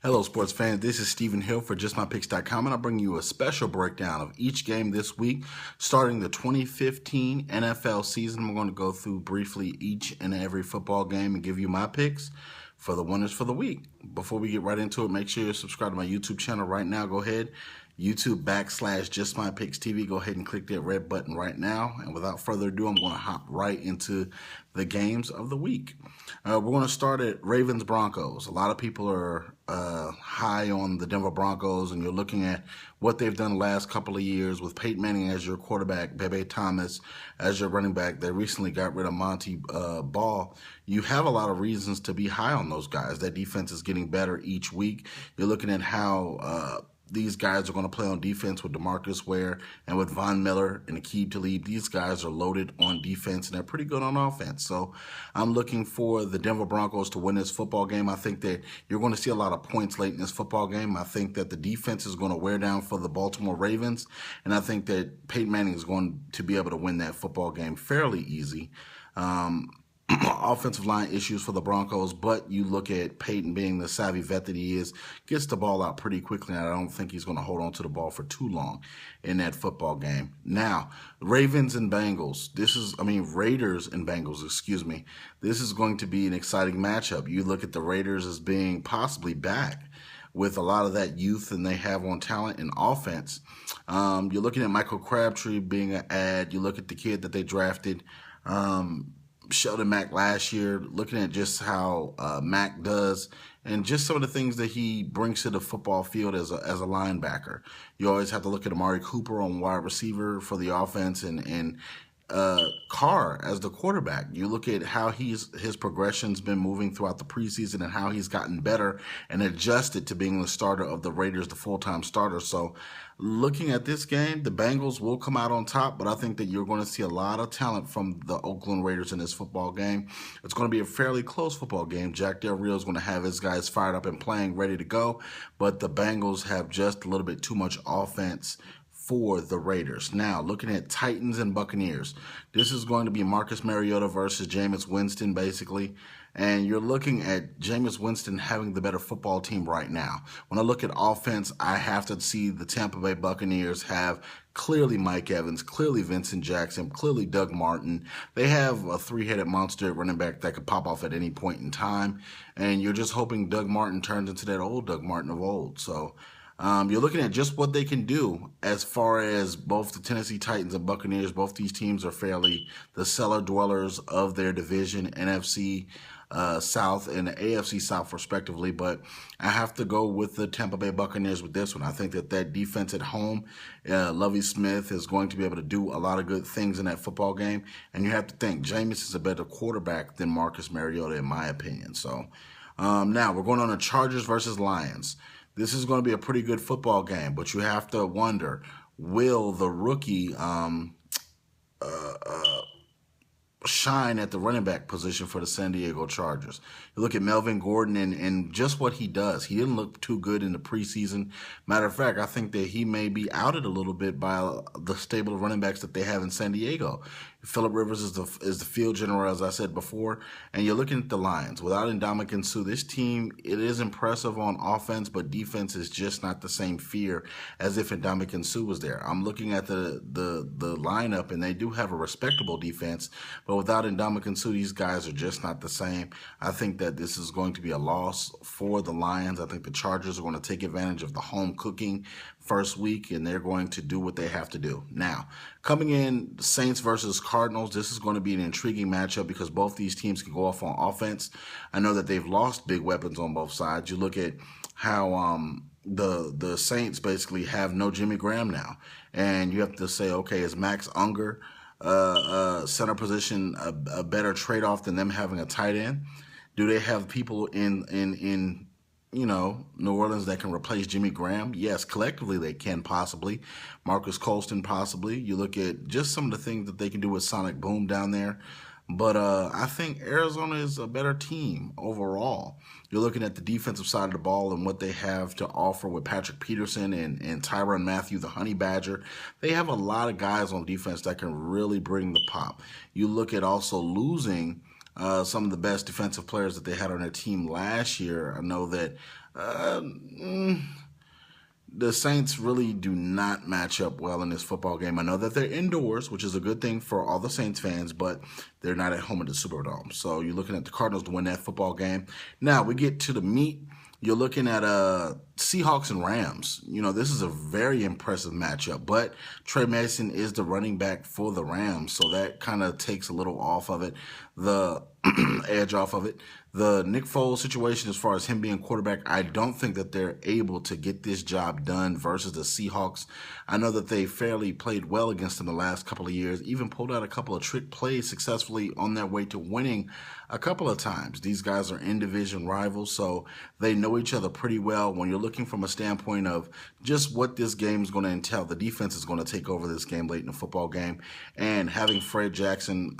Hello, sports fans. This is Stephen Hill for JustMyPicks.com, and I'll bring you a special breakdown of each game this week, starting the 2015 NFL season. We're going to go through briefly each and every football game and give you my picks for the winners for the week. Before we get right into it, make sure you're subscribed to my YouTube channel right now. Go ahead, YouTube.com/JustMyPicksTV. Go ahead and click that red button right now. And without further ado, I'm going to hop right into the games of the week. We're going to start at Ravens-Broncos. A lot of people are high on the Denver Broncos, and you're looking at what they've done the last couple of years with Peyton Manning as your quarterback, Bebe Thomas as your running back. They recently got rid of Monty Ball. You have a lot of reasons to be high on those guys. That defense is getting better each week. You're looking at how these guys are going to play on defense with DeMarcus Ware and with Von Miller and Aqib Talib. These guys are loaded on defense, and they're pretty good on offense. So I'm looking for the Denver Broncos to win this football game. I think that you're going to see a lot of points late in this football game. I think that the defense is going to wear down for the Baltimore Ravens, and I think that Peyton Manning is going to be able to win that football game fairly easy. Offensive line issues for the Broncos, but you look at Peyton being the savvy vet that he is, gets the ball out pretty quickly, and I don't think he's going to hold on to the ball for too long in that football game. Now, Raiders and Bengals, excuse me. This is going to be an exciting matchup. You look at the Raiders as being possibly back with a lot of that youth and they have on talent and offense. You're looking at Michael Crabtree being an ad. You look at the kid that they drafted, Sheldon Mack last year, looking at just how Mack does and just some of the things that he brings to the football field as a linebacker. You always have to look at Amari Cooper on wide receiver for the offense and Carr as the quarterback. You look at how his progression's been moving throughout the preseason and how he's gotten better and adjusted to being the starter of the Raiders, the full-time starter. So looking at this game, the Bengals will come out on top, but I think that you're going to see a lot of talent from the Oakland Raiders in this football game. It's going to be a fairly close football game. Jack Del Rio is going to have his guys fired up and playing, ready to go, but the Bengals have just a little bit too much offense for the Raiders. Now, looking at Titans and Buccaneers, this is going to be Marcus Mariota versus Jameis Winston, basically. And you're looking at Jameis Winston having the better football team right now. When I look at offense, I have to see the Tampa Bay Buccaneers have clearly Mike Evans, clearly Vincent Jackson, clearly Doug Martin. They have a three-headed monster running back that could pop off at any point in time. And you're just hoping Doug Martin turns into that old Doug Martin of old. So you're looking at just what they can do as far as both the Tennessee Titans and Buccaneers. Both these teams are fairly the cellar dwellers of their division, NFC South and the AFC South respectively, but I have to go with the Tampa Bay Buccaneers with this one. I think that defense at home, Lovie Smith is going to be able to do a lot of good things in that football game, and you have to think Jameis is a better quarterback than Marcus Mariota in my opinion. So now we're going on the Chargers versus Lions. This is going to be a pretty good football game, but you have to wonder, will the rookie shine at the running back position for the San Diego Chargers? You look at Melvin Gordon and just what he does. He didn't look too good in the preseason. Matter of fact, I think that he may be outed a little bit by the stable of running backs that they have in San Diego. Phillip Rivers is the field general, as I said before, and you're looking at the Lions. Without Ndamukong Suh, this team, it is impressive on offense, but defense is just not the same fear as if Ndamukong Suh was there. I'm looking at the lineup, and they do have a respectable defense, but without Ndamukong Suh, these guys are just not the same. I think that this is going to be a loss for the Lions. I think the Chargers are going to take advantage of the home cooking first week, and they're going to do what they have to do. Now, coming in, Saints versus Cardinals, this is going to be an intriguing matchup because both these teams can go off on offense. I know that they've lost big weapons on both sides. You look at how the Saints basically have no Jimmy Graham now, and you have to say, okay, is Max Unger center position a better trade-off than them having a tight end? Do they have people in New Orleans that can replace Jimmy Graham? Yes, collectively they can possibly. Marcus Colston possibly. You look at just some of the things that they can do with Sonic Boom down there. But I think Arizona is a better team overall. You're looking at the defensive side of the ball and what they have to offer with Patrick Peterson and Tyrann Mathieu, the Honey Badger. They have a lot of guys on defense that can really bring the pop. You look at also losing some of the best defensive players that they had on their team last year. I know that Uh, mm, the Saints really do not match up well in this football game. I know that they're indoors, which is a good thing for all the Saints fans, but they're not at home at the Superdome. So you're looking at the Cardinals to win that football game. Now we get to the meat. You're looking at Seahawks and Rams. You know, this is a very impressive matchup, but Trey Mason is the running back for the Rams, so that kind of takes a little off of it, the edge off of it. The Nick Foles situation, as far as him being quarterback, I don't think that they're able to get this job done versus the Seahawks. I know that they fairly played well against them the last couple of years, even pulled out a couple of trick plays successfully on their way to winning a couple of times. These guys are in-division rivals, so they know each other pretty well. When you're looking from a standpoint of just what this game is going to entail, the defense is going to take over this game late in the football game, and having Fred Jackson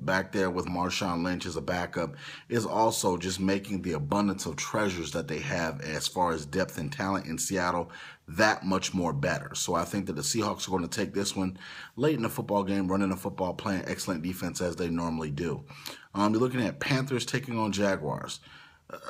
back there with Marshawn Lynch as a backup is also just making the abundance of treasures that they have as far as depth and talent in Seattle that much more better. So I think that the Seahawks are going to take this one late in the football game, running the football, playing excellent defense as they normally do. You're looking at Panthers taking on Jaguars.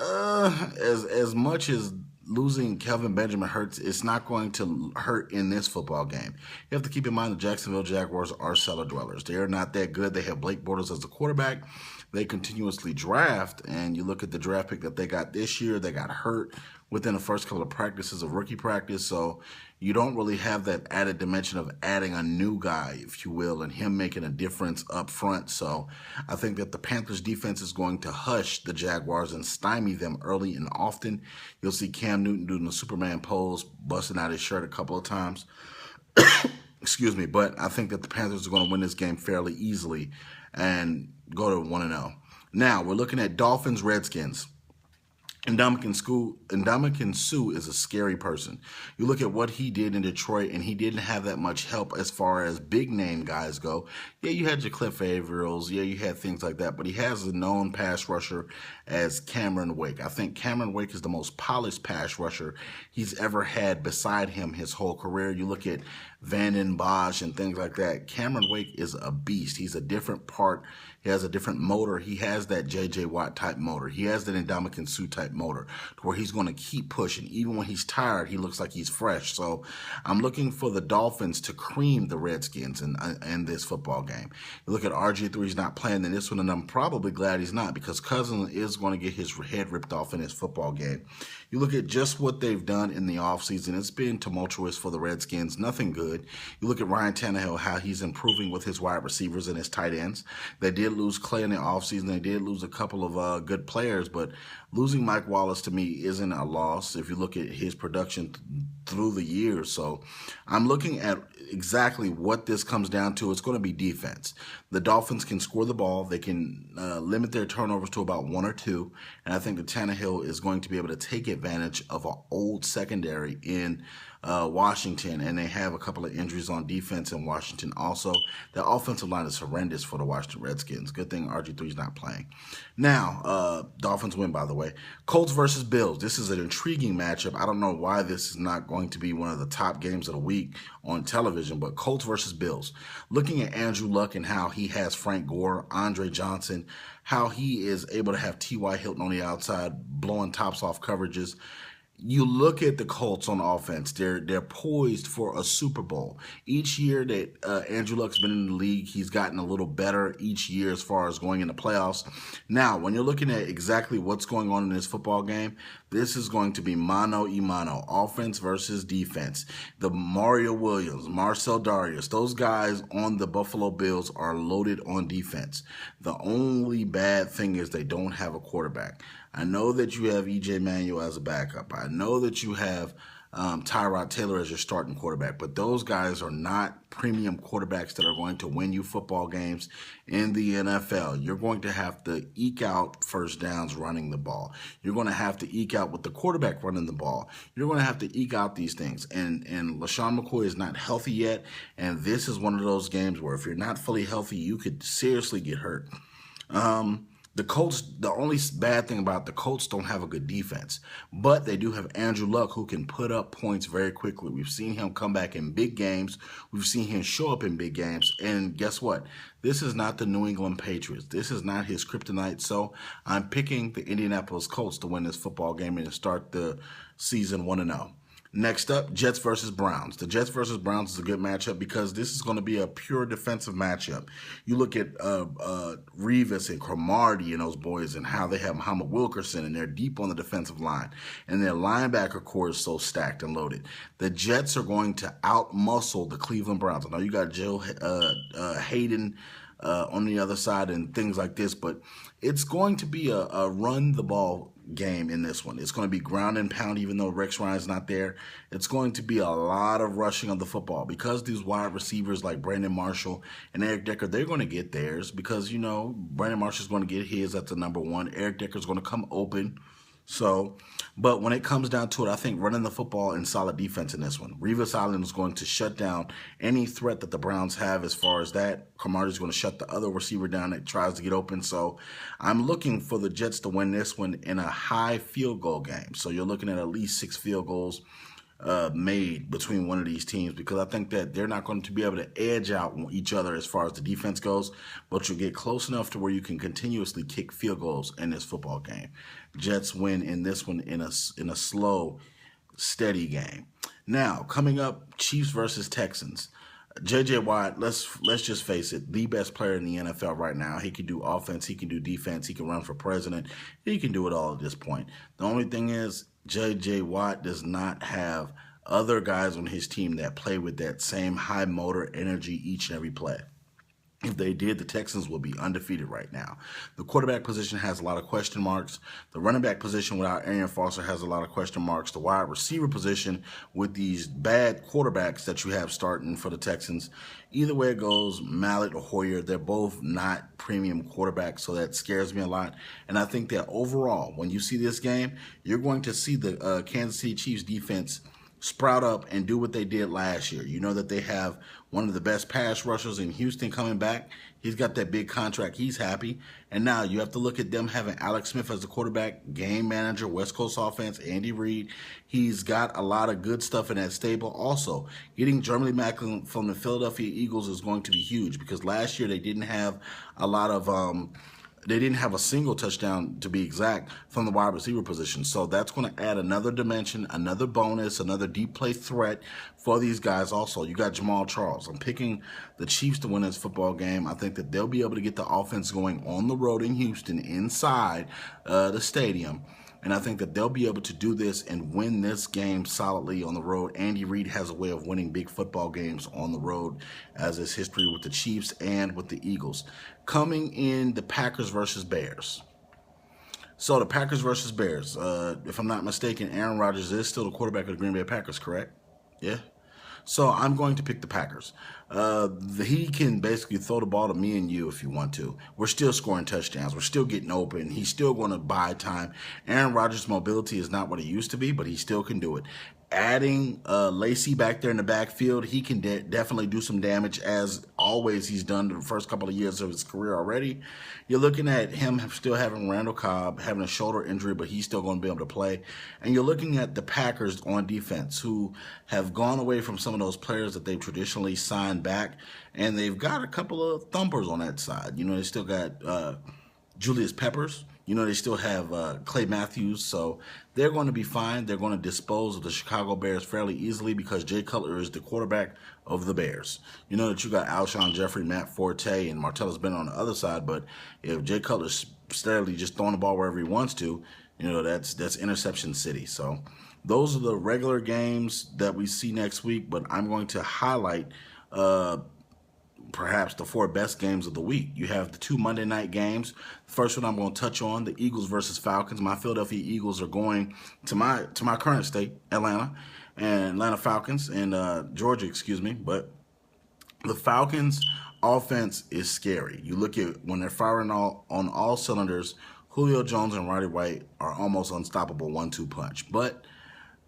As much as losing Kelvin Benjamin hurts, it's not going to hurt in this football game. You have to keep in mind the Jacksonville Jaguars are cellar dwellers. They are not that good. They have Blake Bortles as the quarterback. They continuously draft, and you look at the draft pick that they got this year, they got hurt within the first couple of practices of rookie practice, so you don't really have that added dimension of adding a new guy, if you will, and him making a difference up front. So I think that the Panthers defense is going to hush the Jaguars and stymie them early and often. You'll see Cam Newton doing the Superman pose, busting out his shirt a couple of times. Excuse me, but I think that the Panthers are going to win this game fairly easily and go to 1-0. Now, we're looking at Dolphins-Redskins. Ndamukong Suh is a scary person. You look at what he did in Detroit, and he didn't have that much help as far as big-name guys go. Yeah, you had your Cliff Avrils. Yeah, you had things like that. But he has a known pass rusher as Cameron Wake. I think Cameron Wake is the most polished pass rusher he's ever had beside him his whole career. You look at Vanden Bosch and things like that. Cameron Wake is a beast. He's a different part. He has a different motor. He has that J.J. Watt type motor. He has that Ndamukong Suh type motor to where he's going to keep pushing. Even when he's tired, he looks like he's fresh. So I'm looking for the Dolphins to cream the Redskins in this football game. You look at RG3, he's not playing in this one, and I'm probably glad he's not because Cousins is going to get his head ripped off in this football game. You look at just what they've done in the offseason. It's been tumultuous for the Redskins. Nothing good. You look at Ryan Tannehill, how he's improving with his wide receivers and his tight ends. They did lose Clay in the offseason. They did lose a couple of good players, but losing Mike Wallace to me isn't a loss if you look at his production through the years. So I'm looking at exactly what this comes down to. It's going to be defense. The Dolphins can score the ball. They can limit their turnovers to about 1 or 2, and I think that Tannehill is going to be able to take advantage of an old secondary in Washington, and they have a couple of injuries on defense in Washington also. The offensive line is horrendous for the Washington Redskins. Good thing RG3 is not playing. Now, Dolphins win, by the way. Colts versus Bills. This is an intriguing matchup. I don't know why this is not going to be one of the top games of the week on television, but Colts versus Bills. Looking at Andrew Luck and how he has Frank Gore, Andre Johnson, how he is able to have T.Y. Hilton on the outside, blowing tops off coverages. You look at the Colts on offense, they're poised for a Super Bowl. Each year that Andrew Luck's been in the league, he's gotten a little better each year as far as going into playoffs. Now, when you're looking at exactly what's going on in this football game, this is going to be mano a mano, offense versus defense. The Mario Williams, Marcel Darius, those guys on the Buffalo Bills are loaded on defense. The only bad thing is they don't have a quarterback. I know that you have E.J. Manuel as a backup. I know that you have Tyrod Taylor as your starting quarterback, but those guys are not premium quarterbacks that are going to win you football games in the NFL. You're going to have to eke out first downs running the ball. You're going to have to eke out with the quarterback running the ball. You're going to have to eke out these things. And LaShawn McCoy is not healthy yet, and this is one of those games where if you're not fully healthy, you could seriously get hurt. The Colts, the only bad thing about the Colts don't have a good defense, but they do have Andrew Luck who can put up points very quickly. We've seen him come back in big games. We've seen him show up in big games. And guess what? This is not the New England Patriots. This is not his kryptonite. So I'm picking the Indianapolis Colts to win this football game and to start the season 1-0. Next up, Jets versus Browns. The Jets versus Browns is a good matchup because this is going to be a pure defensive matchup. You look at Revis and Cromartie and those boys and how they have Muhammad Wilkerson, and they're deep on the defensive line. And their linebacker core is so stacked and loaded. The Jets are going to outmuscle the Cleveland Browns. I know you got Joe Hayden on the other side and things like this, but it's going to be a run the ball game in this one. It's going to be ground and pound, even though Rex Ryan's not there. It's going to be a lot of rushing of the football because these wide receivers like Brandon Marshall and Eric Decker, they're going to get theirs because, you know, Brandon Marshall's going to get his at the number one. Eric Decker's going to come open. So, but when it comes down to it, I think running the football and solid defense in this one. Revis Island is going to shut down any threat that the Browns have as far as that. Cromartie is going to shut the other receiver down that tries to get open. So I'm looking for the Jets to win this one in a high field goal game. So you're looking at least 6 field goals made between one of these teams because I think that they're not going to be able to edge out each other as far as the defense goes, but you'll get close enough to where you can continuously kick field goals in this football game. Jets win in this one in a slow, steady game. Now, coming up, Chiefs versus Texans. J.J. Watt, let's just face it, the best player in the NFL right now. He can do offense, he can do defense, he can run for president. He can do it all at this point. The only thing is, J.J. Watt does not have other guys on his team that play with that same high motor energy each and every play. If they did, the Texans would be undefeated right now. The quarterback position has a lot of question marks. The running back position without Arian Foster has a lot of question marks. The wide receiver position with these bad quarterbacks that you have starting for the Texans, either way it goes, Mallett or Hoyer, they're both not premium quarterbacks, so that scares me a lot. And I think that overall, when you see this game, you're going to see the Kansas City Chiefs defense sprout up and do what they did last year. You know that they have one of the best pass rushers in Houston coming back. He's got that big contract. He's happy. And now you have to look at them having Alex Smith as the quarterback, game manager, West Coast offense, Andy Reid. He's got a lot of good stuff in that stable. Also, getting Jeremy Maclin from the Philadelphia Eagles is going to be huge because last year they didn't have a lot of they didn't have a single touchdown, to be exact, from the wide receiver position. So that's going to add another dimension, another bonus, another deep play threat for these guys also. You got Jamal Charles. I'm picking the Chiefs to win this football game. I think that they'll be able to get the offense going on the road in Houston inside the stadium. And I think that they'll be able to do this and win this game solidly on the road. Andy Reid has a way of winning big football games on the road, as is history with the Chiefs and with the Eagles. Coming in, the Packers versus Bears. So the Packers versus Bears. If I'm not mistaken, Aaron Rodgers is still the quarterback of the Green Bay Packers, correct? Yeah. So I'm going to pick the Packers. He can basically throw the ball to me and you if you want to. We're still scoring touchdowns. We're still getting open. He's still going to buy time. Aaron Rodgers' mobility is not what it used to be, but he still can do it. Adding Lacey back there in the backfield, he can definitely do some damage, as always he's done the first couple of years of his career already. You're looking at him still having Randall Cobb, having a shoulder injury, but he's still going to be able to play. And you're looking at the Packers on defense, who have gone away from some of those players that they've traditionally signed back, and they've got a couple of thumpers on that side. You know, they still got Julius Peppers. You know, they still have Clay Matthews, so they're going to be fine. They're going to dispose of the Chicago Bears fairly easily because Jay Cutler is the quarterback of the Bears. You know that you got Alshon Jeffrey, Matt Forte, and Martellus Bennett on the other side, but if Jay Cutler's steadily just throwing the ball wherever he wants to, you know, that's interception city. So those are the regular games that we see next week, but I'm going to highlight perhaps the 4 best games of the week. You have the 2 Monday night games. The first one I'm going to touch on, the Eagles versus Falcons. My Philadelphia Eagles are going to my current state, Atlanta Falcons, and Georgia, excuse me. But the Falcons offense is scary. You look at when they're firing on all cylinders, Julio Jones and Roddy White are almost unstoppable 1-2 punch. But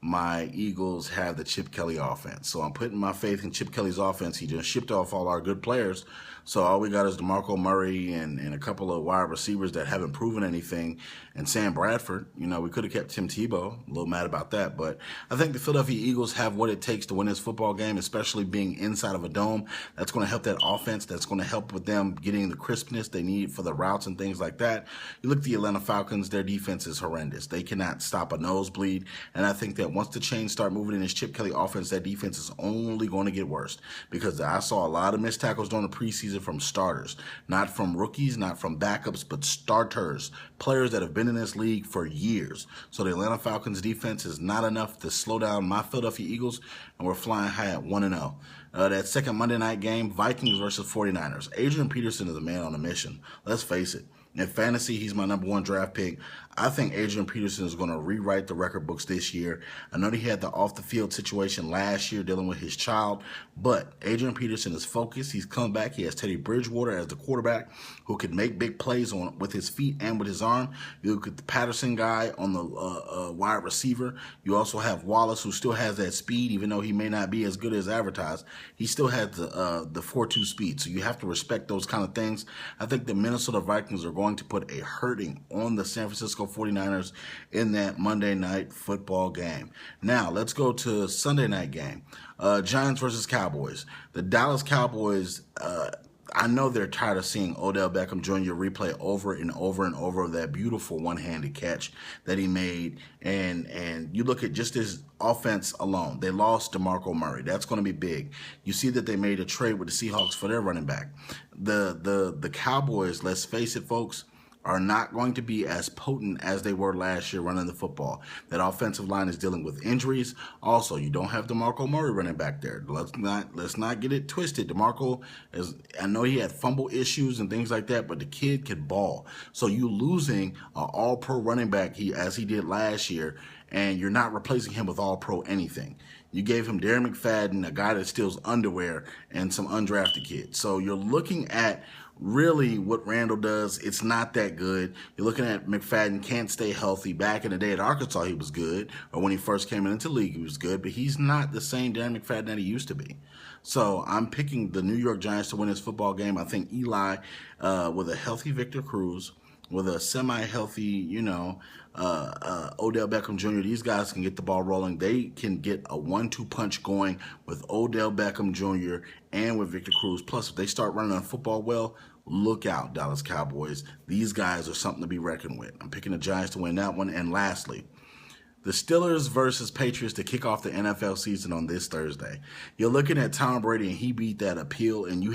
my Eagles have the Chip Kelly offense. So I'm putting my faith in Chip Kelly's offense. He just shipped off all our good players. So all we got is DeMarco Murray and a couple of wide receivers that haven't proven anything. And Sam Bradford, we could have kept Tim Tebow. A little mad about that. But I think the Philadelphia Eagles have what it takes to win this football game, especially being inside of a dome. That's going to help that offense. That's going to help with them getting the crispness they need for the routes and things like that. You look at the Atlanta Falcons, their defense is horrendous. They cannot stop a nosebleed. And I think that once the chains start moving in this Chip Kelly offense, that defense is only going to get worse, because I saw a lot of missed tackles during the preseason from starters, not from rookies, not from backups, but starters, players that have been in this league for years. So the Atlanta Falcons defense is not enough to slow down my Philadelphia Eagles, and we're flying high at 1-0. That second Monday night game, Vikings versus 49ers. Adrian Peterson is a man on a mission. Let's face it. In fantasy, he's my #1 draft pick. I think Adrian Peterson is going to rewrite the record books this year. I know he had the off-the-field situation last year dealing with his child, but Adrian Peterson is focused. He's come back. He has Teddy Bridgewater as the quarterback who can make big plays with his feet and with his arm. You look at the Patterson guy on the wide receiver. You also have Wallace, who still has that speed, even though he may not be as good as advertised. He still has the 4.2 speed, so you have to respect those kind of things. I think the Minnesota Vikings are going to put a hurting on the San Francisco 49ers in that Monday night football game. Now, let's go to Sunday night game. Giants versus Cowboys. The Dallas Cowboys, I know they're tired of seeing Odell Beckham Jr. replay over and over and over that beautiful one-handed catch that he made. And you look at just his offense alone. They lost DeMarco Murray. That's going to be big. You see that they made a trade with the Seahawks for their running back. The Cowboys, let's face it, folks, are not going to be as potent as they were last year running the football. That offensive line is dealing with injuries. Also, you don't have DeMarco Murray running back there. Let's not get it twisted. DeMarco I know he had fumble issues and things like that, but the kid could ball. So you losing an all-pro running back as he did last year, and you're not replacing him with all-pro anything. You gave him Darren McFadden, a guy that steals underwear, and some undrafted kids. So you're looking at really what Randall does. It's not that good. You're looking at McFadden can't stay healthy. Back in the day at Arkansas, he was good. Or when he first came into the league, he was good. But he's not the same Darren McFadden that he used to be. So I'm picking the New York Giants to win this football game. I think Eli, with a healthy Victor Cruz, with a semi-healthy, Odell Beckham Jr., these guys can get the ball rolling. They can get a 1-2 punch going with Odell Beckham Jr. and with Victor Cruz. Plus, if they start running on football well, look out, Dallas Cowboys. These guys are something to be reckoned with. I'm picking the Giants to win that one. And lastly, the Steelers versus Patriots to kick off the NFL season on this Thursday. You're looking at Tom Brady, and he beat that appeal. And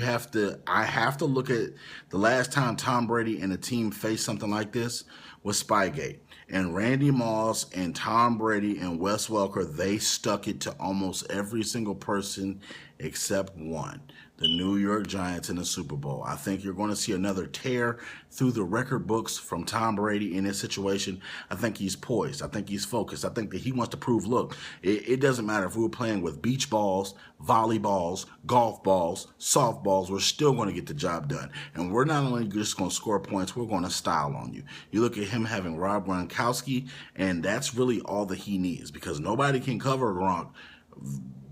I have to look at the last time Tom Brady and a team faced something like this was Spygate. And Randy Moss and Tom Brady and Wes Welker, they stuck it to almost every single person except one. The New York Giants in the Super Bowl. I think you're going to see another tear through the record books from Tom Brady in this situation. I think he's poised. I think he's focused. I think that he wants to prove, look, it doesn't matter if we were playing with beach balls, volleyballs, golf balls, softballs, we're still going to get the job done. And we're not only just going to score points, we're going to style on you. You look at him having Rob Gronkowski, and that's really all that he needs, because nobody can cover Gronk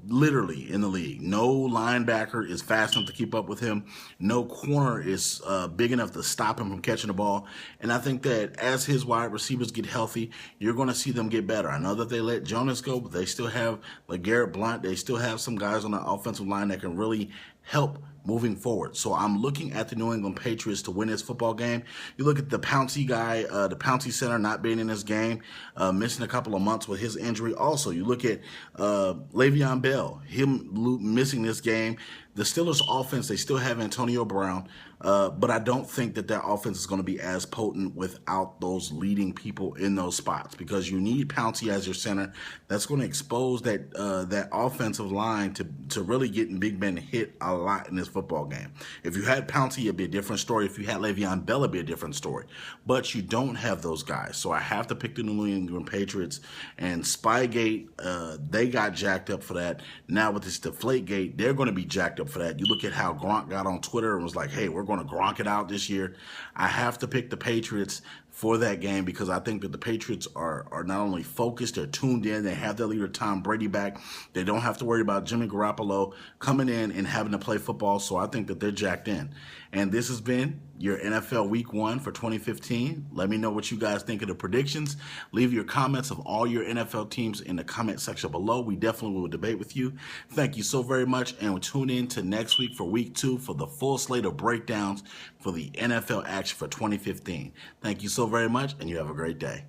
literally in the league. No linebacker is fast enough to keep up with him. No corner is big enough to stop him from catching the ball. And I think that as his wide receivers get healthy, you're going to see them get better. I know that they let Jonas go, but they still have LeGarrette Blount. They still have some guys on the offensive line that can really help moving forward. So I'm looking at the New England Patriots to win this football game. You look at the Pouncey guy, the Pouncey center not being in this game, missing a couple of months with his injury. Also, you look at Le'Veon Bell, him missing this game. The Steelers' offense, they still have Antonio Brown, but I don't think that their offense is going to be as potent without those leading people in those spots, because you need Pouncey as your center. That's going to expose that offensive line to really getting Big Ben hit a lot in this football game. If you had Pouncey, it'd be a different story. If you had Le'Veon Bell, it'd be a different story. But you don't have those guys, so I have to pick the New England Patriots. And Spygate, they got jacked up for that. Now with this Deflategate, they're going to be jacked up for that. You look at how Gronk got on Twitter and was like, hey, we're going to Gronk it out this year. I have to pick the Patriots for that game, because I think that the Patriots are not only focused, they're tuned in. They have their leader Tom Brady back. They don't have to worry about Jimmy Garoppolo coming in and having to play football. So I think that they're jacked in. And this has been your NFL Week 1 for 2015. Let me know what you guys think of the predictions. Leave your comments of all your NFL teams in the comment section below. We definitely will debate with you. Thank you so very much, and we'll tune in to next week for Week 2 for the full slate of breakdowns for the NFL action for 2015. Thank you so very much, and you have a great day.